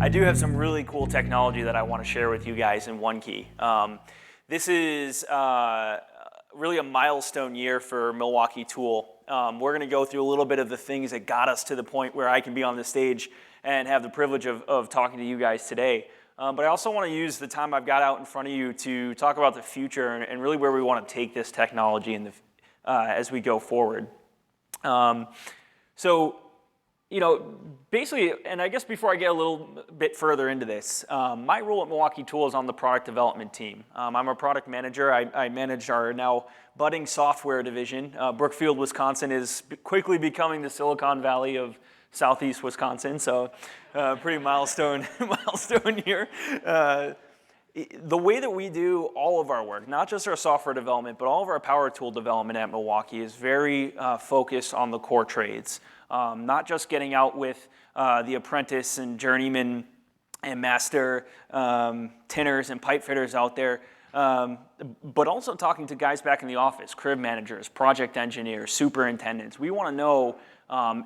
I do have some really cool technology that I want to share with you guys in OneKey. This is really a milestone year for Milwaukee Tool. We're going to go through a little bit of the things that got us to the point where I can be on the stage and have the privilege of talking to you guys today. But I also want to use the time I've got out in front of you to talk about the future and really where we want to take this technology as we go forward. Basically, and I guess before I get a little bit further into this, my role at Milwaukee Tool is on the product development team. I'm a product manager. I manage our now budding software division. Brookfield, Wisconsin is quickly becoming the Silicon Valley of Southeast Wisconsin, so pretty milestone here. The way that we do all of our work, not just our software development, but all of our power tool development at Milwaukee is very focused on the core trades. Not just getting out with the apprentice and journeyman and master tinners and pipe fitters out there, but also talking to guys back in the office, crib managers, project engineers, superintendents. We want to know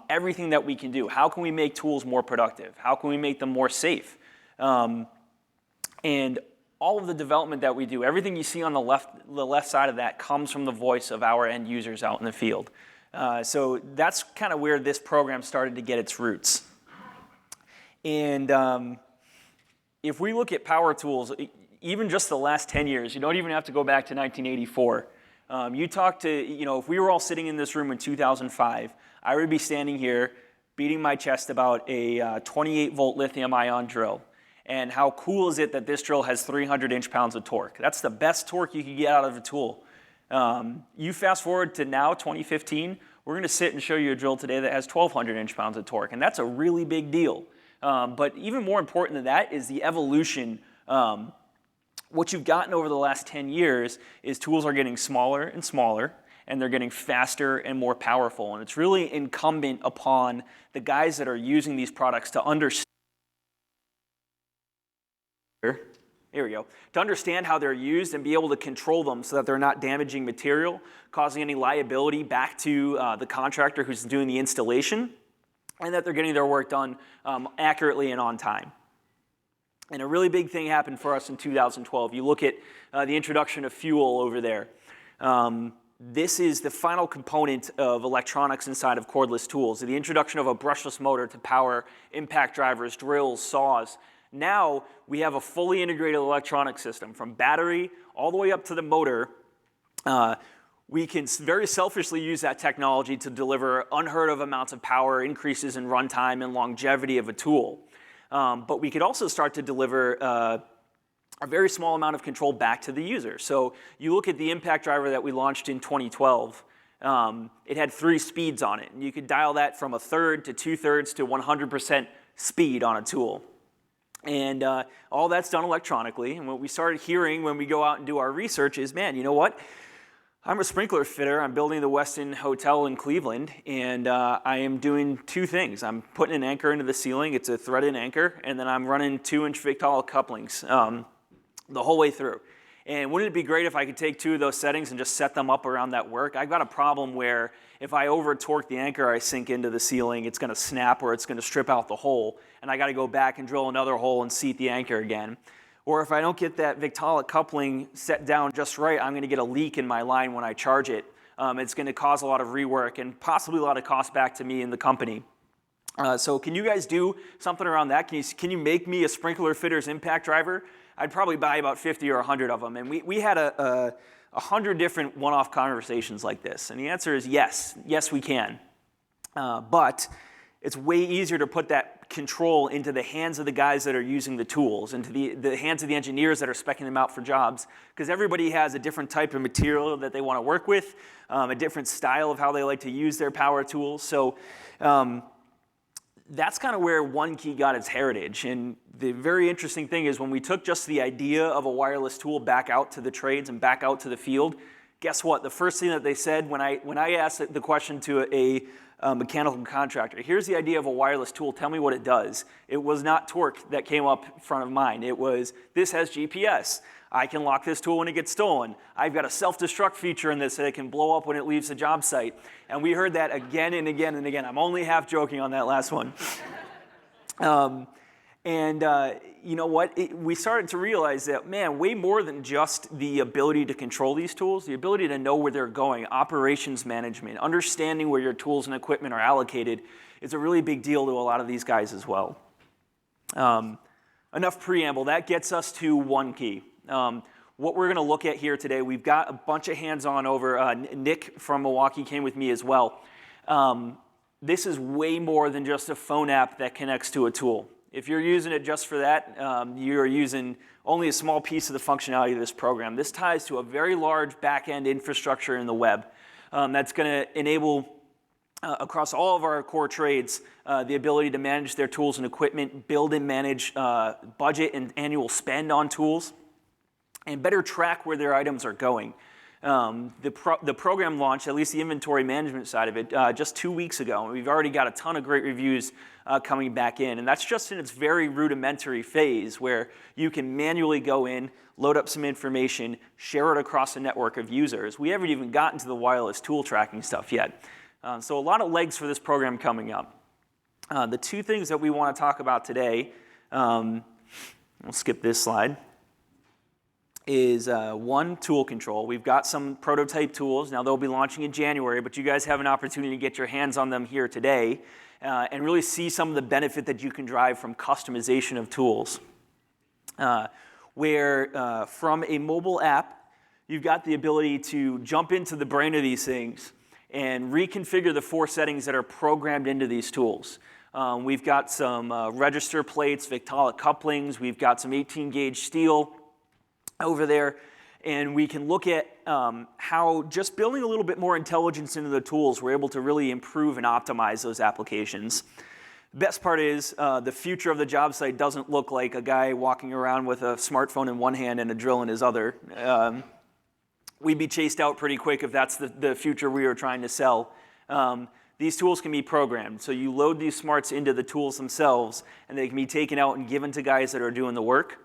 everything that we can do. How can we make tools more productive? How can we make them more safe? And all of the development that we do, everything you see on the left side of that comes from the voice of our end users out in the field. So that's kind of where this program started to get its roots. And if we look at power tools, even just the last 10 years, you don't even have to go back to 1984. You talk to, if we were all sitting in this room in 2005, I would be standing here beating my chest about a 28-volt lithium-ion drill. And how cool is it that this drill has 300 inch-pounds of torque? That's the best torque you can get out of a tool. You fast forward to now, 2015, we're going to sit and show you a drill today that has 1,200 inch-pounds of torque, and that's a really big deal. But even more important than that is the evolution. What you've gotten over the last 10 years is tools are getting smaller and smaller, and they're getting faster and more powerful. And it's really incumbent upon the guys that are using these products to understand. Here we go. To understand how they're used and be able to control them so that they're not damaging material, causing any liability back to the contractor who's doing the installation, and that they're getting their work done accurately and on time. And a really big thing happened for us in 2012. You look at the introduction of fuel over there. This is the final component of electronics inside of cordless tools, the introduction of a brushless motor to power impact drivers, drills, saws. Now we have a fully integrated electronic system from battery all the way up to the motor. We can very selfishly use that technology to deliver unheard of amounts of power, increases in runtime and longevity of a tool. But we could also start to deliver a very small amount of control back to the user. So you look at the impact driver that we launched in 2012. It had 3 speeds on it. And you could dial that from 1/3 to 2/3 to 100% speed on a tool. And all that's done electronically. And what we started hearing when we go out and do our research is, man, you know what? I'm a sprinkler fitter. I'm building the Westin Hotel in Cleveland, and I am doing 2 things. I'm putting an anchor into the ceiling. It's a threaded anchor, and then I'm running 2-inch Victala couplings the whole way through. And wouldn't it be great if I could take 2 of those settings and just set them up around that work? I've got a problem where if I over-torque the anchor I sink into the ceiling, it's going to snap or it's going to strip out the hole, and I got to go back and drill another hole and seat the anchor again. Or if I don't get that Victala coupling set down just right, I'm going to get a leak in my line when I charge it. It's going to cause a lot of rework and possibly a lot of cost back to me and the company. So can you guys do something around that? Can you make me a sprinkler fitter's impact driver? I'd probably buy about 50 or 100 of them. And we had 100 different one-off conversations like this. And the answer is yes. Yes, we can. But it's way easier to put that control into the hands of the guys that are using the tools, into the hands of the engineers that are speccing them out for jobs, because everybody has a different type of material that they want to work with, a different style of how they like to use their power tools. So that's kind of where OneKey got its heritage. And the very interesting thing is when we took just the idea of a wireless tool back out to the trades and back out to the field, guess what? The first thing that they said when I asked the question to a mechanical contractor, here's the idea of a wireless tool, tell me what it does. It was not torque that came up front of mind. It was, this has GPS. I can lock this tool when it gets stolen. I've got a self-destruct feature in this that it can blow up when it leaves the job site. And we heard that again and again and again. I'm only half joking on that last one. And you know what? We started to realize that, man, way more than just the ability to control these tools, the ability to know where they're going, operations management, understanding where your tools and equipment are allocated is a really big deal to a lot of these guys as well. Enough preamble. That gets us to one key. What we're going to look at here today, we've got a bunch of hands-on over. Nick from Milwaukee came with me as well. This is way more than just a phone app that connects to a tool. If you're using it just for that, you're using only a small piece of the functionality of this program. This ties to a very large back-end infrastructure in the web that's going to enable, across all of our core trades, the ability to manage their tools and equipment, build and manage budget and annual spend on tools, and better track where their items are going. The program launched, at least the inventory management side of it, just 2 weeks ago, and we've already got a ton of great reviews coming back in, and that's just in its very rudimentary phase where you can manually go in, load up some information, share it across a network of users. We haven't even gotten to the wireless tool tracking stuff yet. So a lot of legs for this program coming up. The two things that we want to talk about today, we'll skip this slide, is one, tool control. We've got some prototype tools. Now they'll be launching in January, but you guys have an opportunity to get your hands on them here today and really see some of the benefit that you can drive from customization of tools. Where from a mobile app, you've got the ability to jump into the brain of these things and reconfigure the 4 settings that are programmed into these tools. We've got some register plates, Victaulic couplings, we've got some 18-gauge steel over there, and we can look at how just building a little bit more intelligence into the tools, we're able to really improve and optimize those applications. The best part is the future of the job site doesn't look like a guy walking around with a smartphone in one hand and a drill in his other. We'd be chased out pretty quick if that's the future we were trying to sell. These tools can be programmed, so you load these smarts into the tools themselves, and they can be taken out and given to guys that are doing the work.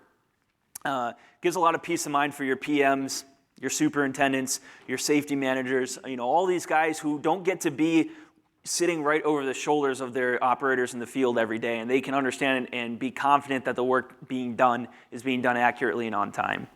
Gives a lot of peace of mind for your PMs, your superintendents, your safety managers, all these guys who don't get to be sitting right over the shoulders of their operators in the field every day, and they can understand and be confident that the work being done is being done accurately and on time.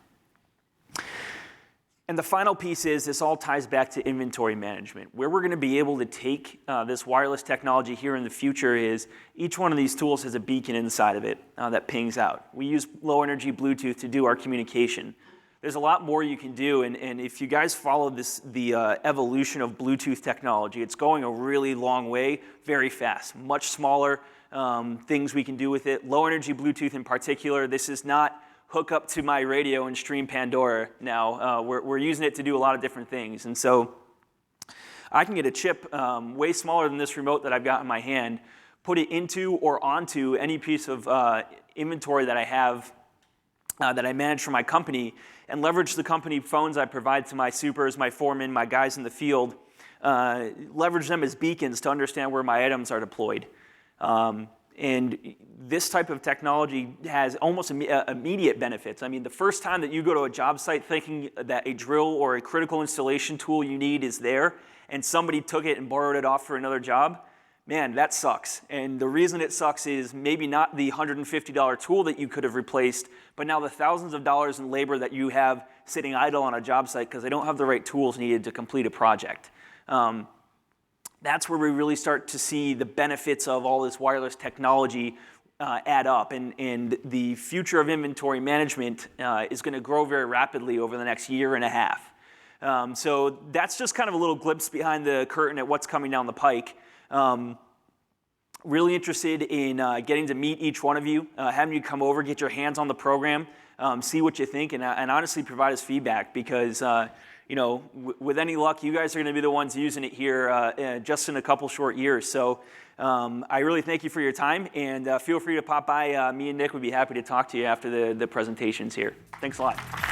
And the final piece is this all ties back to inventory management. Where we're going to be able to take this wireless technology here in the future is each one of these tools has a beacon inside of it that pings out. We use low energy Bluetooth to do our communication. There's a lot more you can do, and if you guys follow the evolution of Bluetooth technology, it's going a really long way, very fast, much smaller things we can do with it. Low energy Bluetooth in particular, this is not hook up to my radio and stream Pandora now. We're using it to do a lot of different things. And so I can get a chip way smaller than this remote that I've got in my hand, put it into or onto any piece of inventory that I have that I manage for my company, and leverage the company phones I provide to my supers, my foremen, my guys in the field, leverage them as beacons to understand where my items are deployed. And this type of technology has almost immediate benefits. I mean, the first time that you go to a job site thinking that a drill or a critical installation tool you need is there, and somebody took it and borrowed it off for another job, man, that sucks. And the reason it sucks is maybe not the $150 tool that you could have replaced, but now the thousands of dollars in labor that you have sitting idle on a job site because they don't have the right tools needed to complete a project. That's where we really start to see the benefits of all this wireless technology add up, and the future of inventory management is going to grow very rapidly over the next year and a half. So that's just kind of a little glimpse behind the curtain at what's coming down the pike. Really interested in getting to meet each one of you, having you come over, get your hands on the program, see what you think, and honestly provide us feedback because with any luck, you guys are going to be the ones using it here just in a couple short years. So I really thank you for your time, and feel free to pop by. Me and Nick would be happy to talk to you after the presentations here. Thanks a lot.